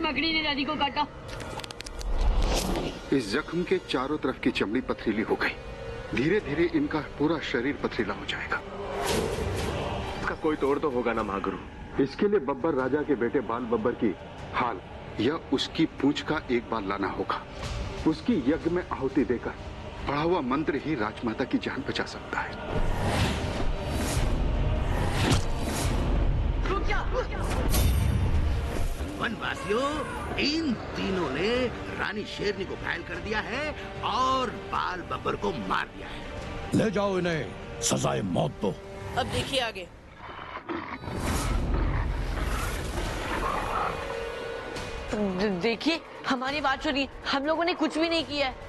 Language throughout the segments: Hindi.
मकड़ी ने दादी को काटा। इस जख्म के चारों तरफ की चमड़ी पथरीली हो गई। धीरे धीरे इनका पूरा शरीर पथरीला हो जाएगा। इसका कोई तोड़ तो होगा ना महागुरु? इसके लिए बब्बर राजा के बेटे बाल बब्बर की हाल या उसकी पूंछ का एक बार लाना होगा। उसकी यज्ञ में आहुति देकर पढ़ा हुआ मंत्र ही राजमाता की जान बचा सकता है। वनवासियों, इन तीनों ने रानी शेरनी को घायल कर दिया है और बाल बब्बर को मार दिया है। ले जाओ इन्हें, सजाए मौत दो। अब देखिए आगे। देखिए, हमारी बात सुनिए, हम लोगों ने कुछ भी नहीं किया है।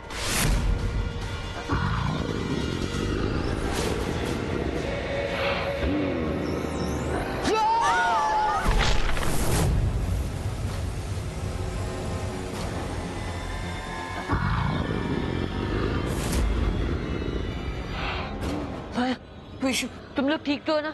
विशु, तुम लोग ठीक तो हो ना?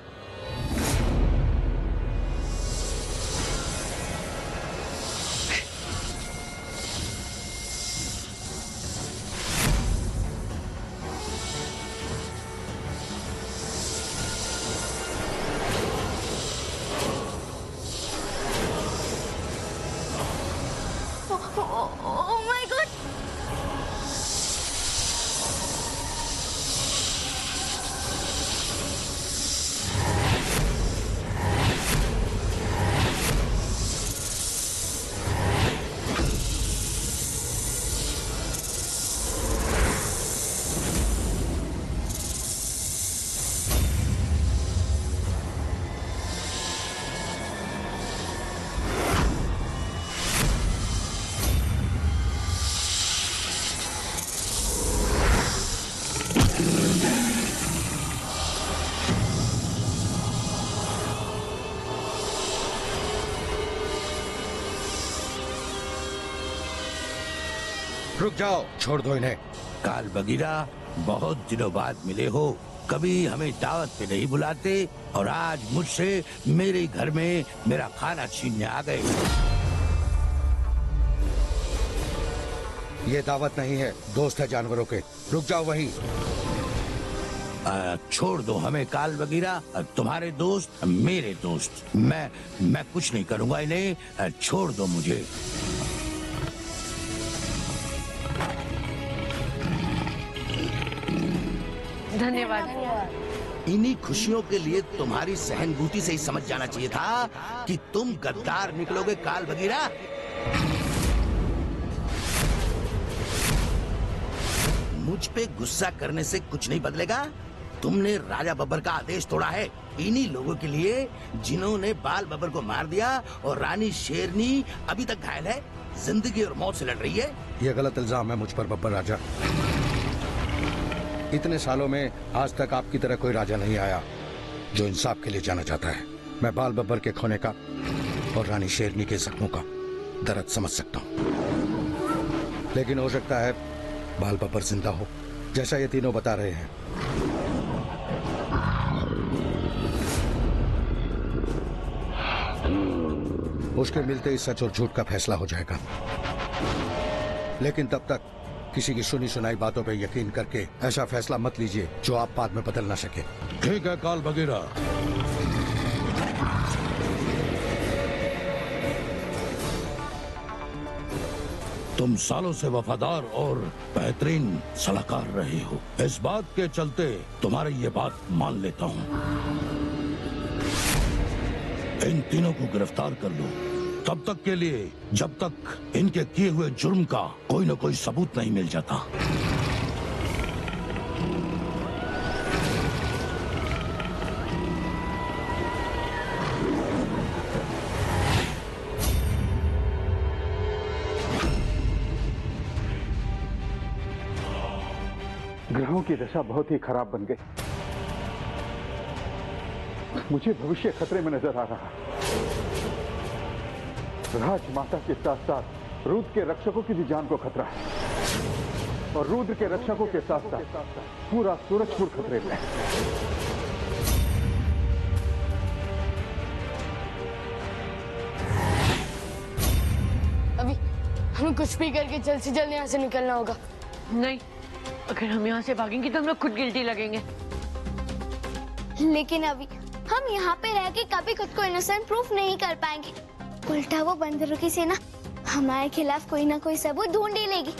रुक जाओ, छोड़ दो इन्हें। काल बगीरा, बहुत दिनों बाद मिले हो। कभी हमें दावत पे नहीं बुलाते और आज मुझसे मेरे घर में मेरा खाना छीनने आ गए। ये दावत नहीं है, दोस्त है जानवरों के। रुक जाओ वहीं। छोड़ दो हमें काल बगीरा, तुम्हारे दोस्त मेरे दोस्त। मैं कुछ नहीं करूंगा इन्हें, छोड़ दो मुझे। धन्यवाद। इन्हीं खुशियों के लिए तुम्हारी सहानुभूति से ही समझ जाना चाहिए था कि तुम गद्दार निकलोगे काल बगीरा। मुझ पे गुस्सा करने से कुछ नहीं बदलेगा। तुमने राजा बब्बर का आदेश तोड़ा है, इन्हीं लोगों के लिए जिन्होंने बाल बब्बर को मार दिया और रानी शेरनी अभी तक घायल है, जिंदगी और मौत से लड़ रही है। ये गलत इल्जाम है मुझ पर बब्बर राजा। इतने सालों में आज तक आपकी तरह कोई राजा नहीं आया जो इंसाफ के लिए जाना चाहता है। मैं बाल बब्बर के खोने का और रानी शेरनी के जख्मों का दर्द समझ सकता हूँ, लेकिन हो सकता है बाल बब्बर जिंदा हो, जैसा ये तीनों बता रहे हैं। उसके मिलते ही सच और झूठ का फैसला हो जाएगा, लेकिन तब तक किसी की सुनी सुनाई बातों पे यकीन करके ऐसा फैसला मत लीजिए जो आप बाद में बदल ना सके। ठीक है काल बगीरा। तुम सालों से वफादार और बेहतरीन सलाहकार रहे हो, इस बात के चलते तुम्हारी ये बात मान लेता हूँ। इन तीनों को गिरफ्तार कर लो, तब तक के लिए जब तक इनके किए हुए जुर्म का कोई न कोई सबूत नहीं मिल जाता। ग्रहों की दशा बहुत ही खराब बन गई। मुझे भविष्य खतरे में नजर आ रहा। राजमाता के साथ साथ रुद्र के रक्षकों की भी जान को खतरा है, और रुद्र के रक्षकों के साथ साथ पूरा सूरजपुर खतरे में है। हमें कुछ भी करके जल्द से जल्द यहाँ से निकलना होगा। नहीं, अगर हम यहाँ से भागेंगे तो हम लोग खुद गिल्टी लगेंगे। लेकिन अभी हम यहाँ पे रह के कभी खुद को इनोसेंट प्रूफ नहीं कर पाएंगे। उल्टा वो बंदरों की सेना हमारे खिलाफ कोई ना कोई सबूत ढूंढ ही लेगी।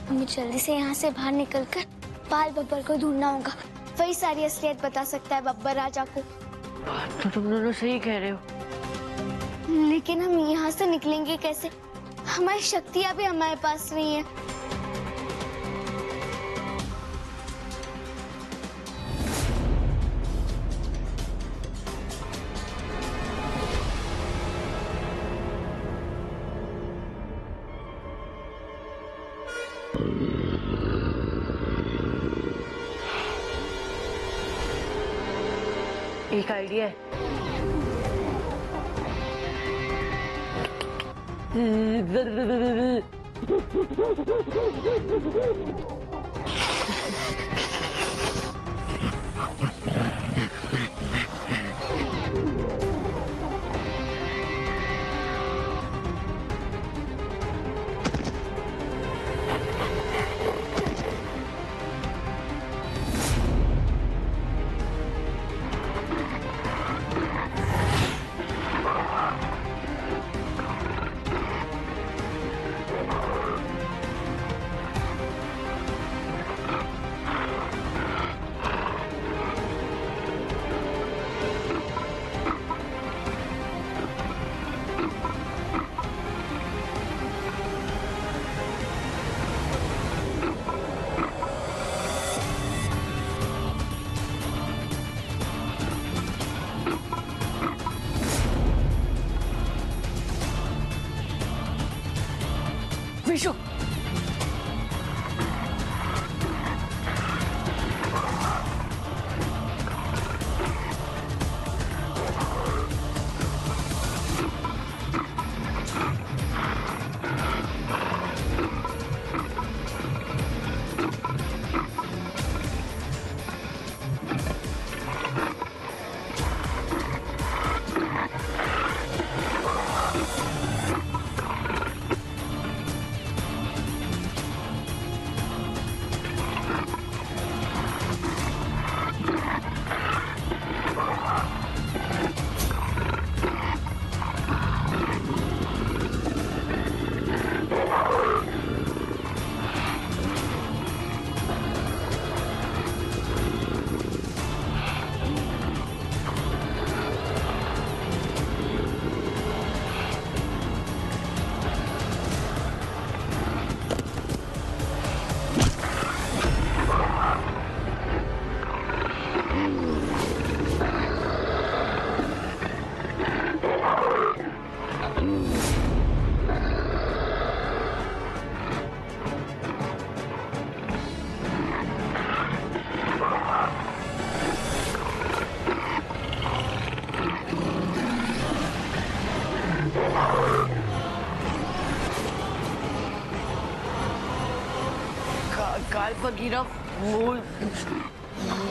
हमें जल्दी से यहाँ से बाहर निकलकर बाल बब्बर को ढूंढना होगा। वही सारी असलियत बता सकता है बब्बर राजा को। बात तो तुम दोनों सही कह रहे हो। लेकिन हम यहाँ से निकलेंगे कैसे? हमारी शक्तियाँ भी हमारे पास नहीं है। एक आइडिया है। विशु, काल भगीरथ मूल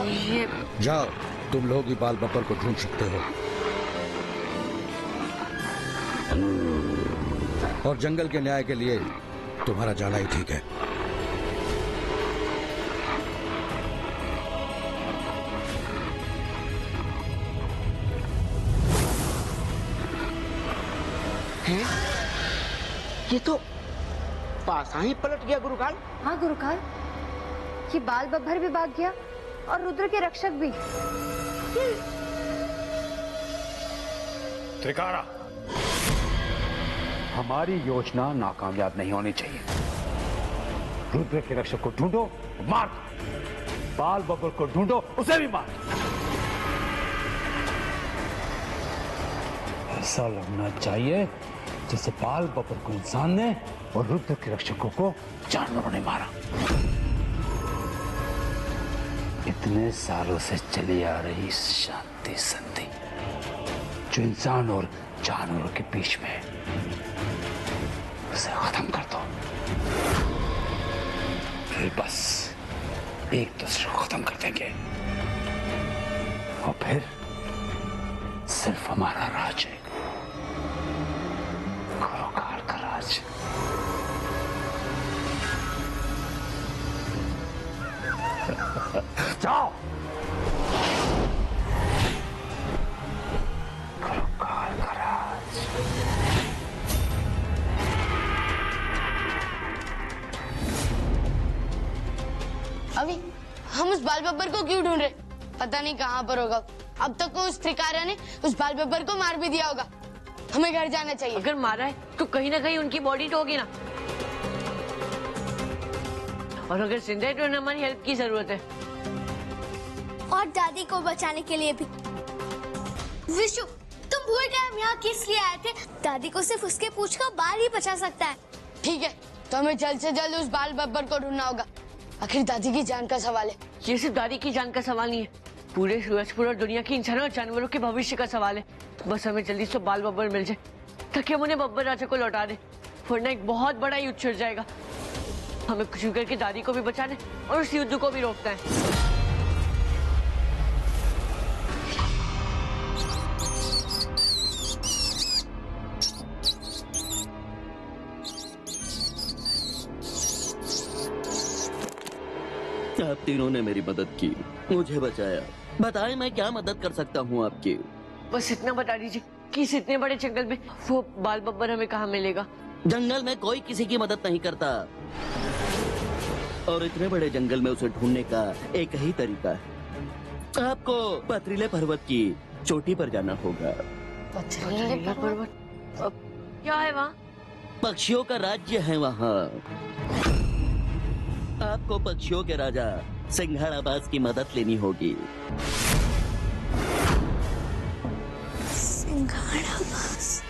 ये जाओ, तुम लोग ही बाल बब्बर को ढूंढ सकते हो और जंगल के न्याय के लिए तुम्हारा जाना ही ठीक है। ये तो पासा ही पलट गया गुरुकाल। हाँ गुरुकाल, ये बाल बब्बर भी भाग गया और रुद्र के रक्षक भी। त्रिकारा, हमारी योजना नाकामयाब नहीं होनी चाहिए। रुद्र के रक्षक को ढूंढो, मार दो। बाल बब्बर को ढूंढो, उसे भी मार दो। ऐसा लगना चाहिए जैसे बाल बब्बर को इंसान ने और रुद्र के रक्षकों को जानवरों ने मारा। इतने सालों से चली आ रही शांति संधि जो इंसान और जानवरों के बीच में, उसे खत्म कर दो। फिर बस एक दूसरे को खत्म कर देंगे और फिर सिर्फ हमारा राज है, खरोकार का राज। राज। जाओ। करो काल का राज। अभी हम उस बाल बब्बर को क्यों ढूंढ रहे? पता नहीं कहाँ पर होगा। अब तक उस त्रिकारा ने उस बाल बब्बर को मार भी दिया होगा। हमें घर जाना चाहिए। अगर मारा है तो कहीं ना कहीं उनकी बॉडी तो होगी ना, और अगर जिंदा है तो उन्हें हमारी हेल्प की जरूरत है। और दादी को बचाने के लिए भी। विशु, तुम भूल गए हम यहाँ किस लिए आए थे? दादी को सिर्फ उसके पूंछ का बाल ही बचा सकता है। ठीक है, तो हमें जल्द से जल्द उस बाल बब्बर को ढूंढना होगा। आखिर दादी की जान का सवाल है। ये सिर्फ दादी की जान का सवाल नहीं है, पूरे सूरजपुर और दुनिया की इंसानों और जानवरों के भविष्य का सवाल है। बस हमें जल्दी से बाल बब्बर मिल जाए ताकि हम उन्हें बब्बर राजा को लौटा दें, वरना एक बहुत बड़ा युद्ध छिड़ जाएगा। हमें कुछ भी करके दादी को भी बचाना है और उस युद्ध को भी रोकना है। आप तीनों ने मेरी मदद की, मुझे बचाया। बताएं मैं क्या मदद कर सकता हूँ आपकी? बस इतना बता दीजिए कि इस इतने बड़े जंगल में वो बाल बब्बर हमें कहाँ मिलेगा? जंगल में कोई किसी की मदद नहीं करता, और इतने बड़े जंगल में उसे ढूंढने का एक ही तरीका है। आपको पथरीले पर्वत की चोटी पर जाना होगा। पथरीले पर्वत? क्या है वहाँ? पक्षियों का राज्य है वहाँ। आपको पक्षियों के राजा सिंघाड़ाबाज की मदद लेनी होगी। सिंघाड़ाबाज?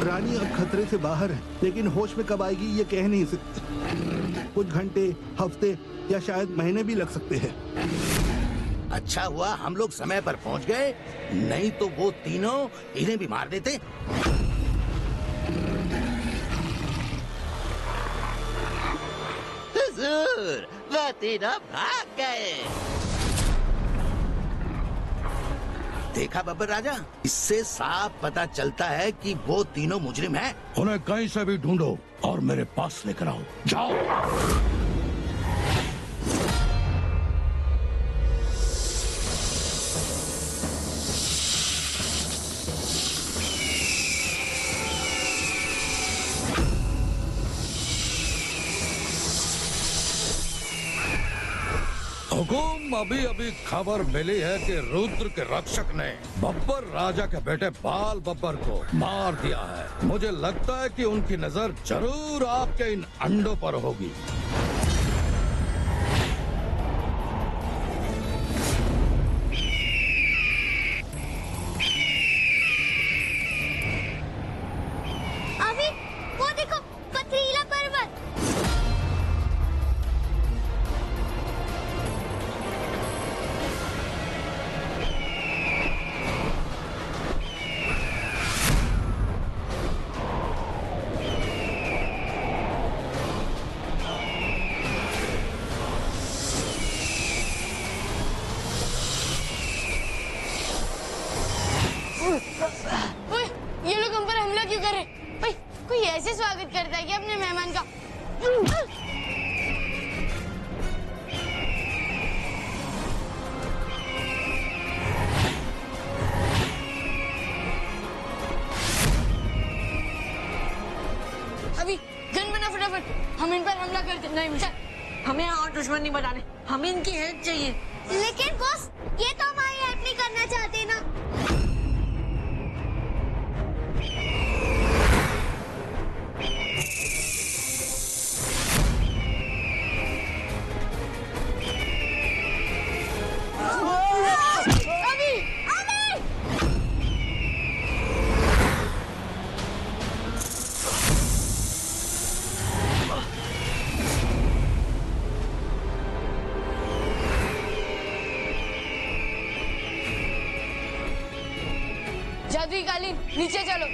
रानी अब खतरे से बाहर है, लेकिन होश में कब आएगी ये कह नहीं सकते। कुछ घंटे, हफ्ते या शायद महीने भी लग सकते हैं। अच्छा हुआ हम लोग समय पर पहुंच गए, नहीं तो वो तीनों इन्हें भी मार देते। हुजूर, वो तीनों भाग गए। देखा बब्बर राजा, इससे साफ पता चलता है कि वो तीनों मुजरिम हैं। उन्हें कहीं से भी ढूंढो और मेरे पास लेकर आओ। जाओ। हुकुम, अभी अभी खबर मिली है कि रुद्र के रक्षक ने बब्बर राजा के बेटे बाल बब्बर को मार दिया है। मुझे लगता है कि उनकी नजर जरूर आपके इन अंडों पर होगी। अभी वो देखो, पथरीला पर्वत। ओए, ये लोग हम पर हमला क्यों कर रहे? ओए, कोई ऐसे स्वागत करता है कि अपने मेहमान का? अभी गन बना फटाफट, हम इन पर हमला करते। नहीं मिशा, हमें और दुश्मन नहीं बनाने, हमें इनकी हेल्प चाहिए। लेकिन बॉस, ये तो हमारी हेल्प नहीं करना चाहते ना। अभी, अभी! जादुई कालीन, नीचे चलो।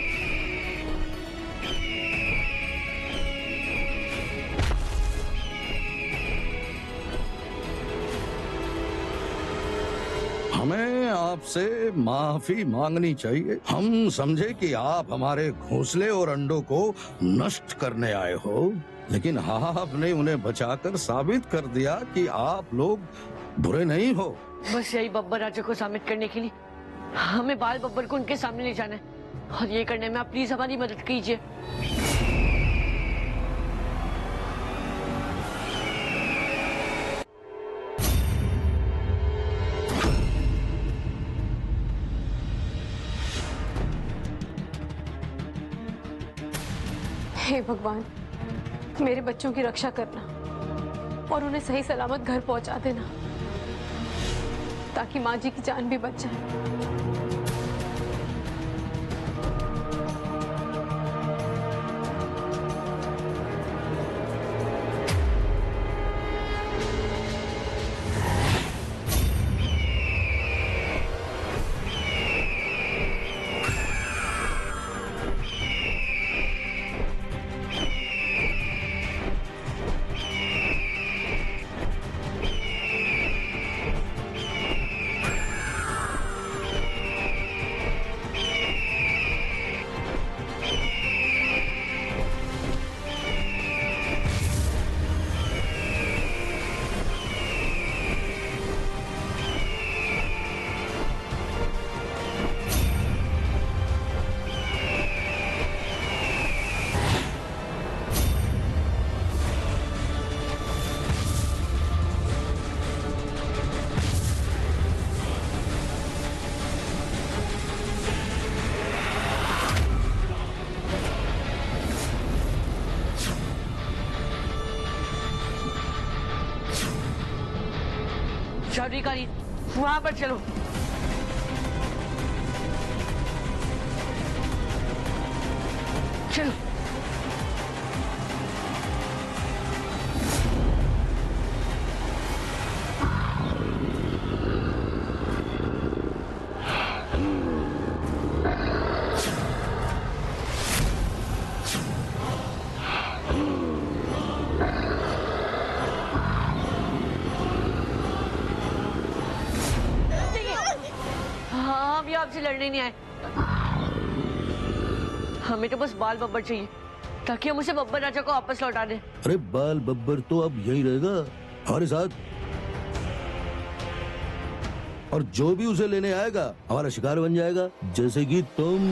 हमें आपसे माफी मांगनी चाहिए। हम समझे कि आप हमारे घोंसले और अंडों को नष्ट करने आए हो, लेकिन आपने उन्हें बचाकर साबित कर दिया कि आप लोग बुरे नहीं हो। बस यही बब्बर राजा को साबित करने के लिए हमें बाल बब्बर को उनके सामने ले जाना है, और ये करने में आप प्लीज हमारी मदद कीजिए। हे भगवान, मेरे बच्चों की रक्षा करना और उन्हें सही सलामत घर पहुंचा देना, ताकि माँ जी की जान भी बच जाए। चौधरी वहां पर चलो। चलो। आपसे लड़ने नहीं आए, हमें तो बस बाल बब्बर चाहिए ताकि हम उसे बब्बर राजा को वापस लौटा दें। अरे बाल बब्बर तो अब यही रहेगा हमारे साथ, और जो भी उसे लेने आएगा हमारा शिकार बन जाएगा, जैसे कि तुम।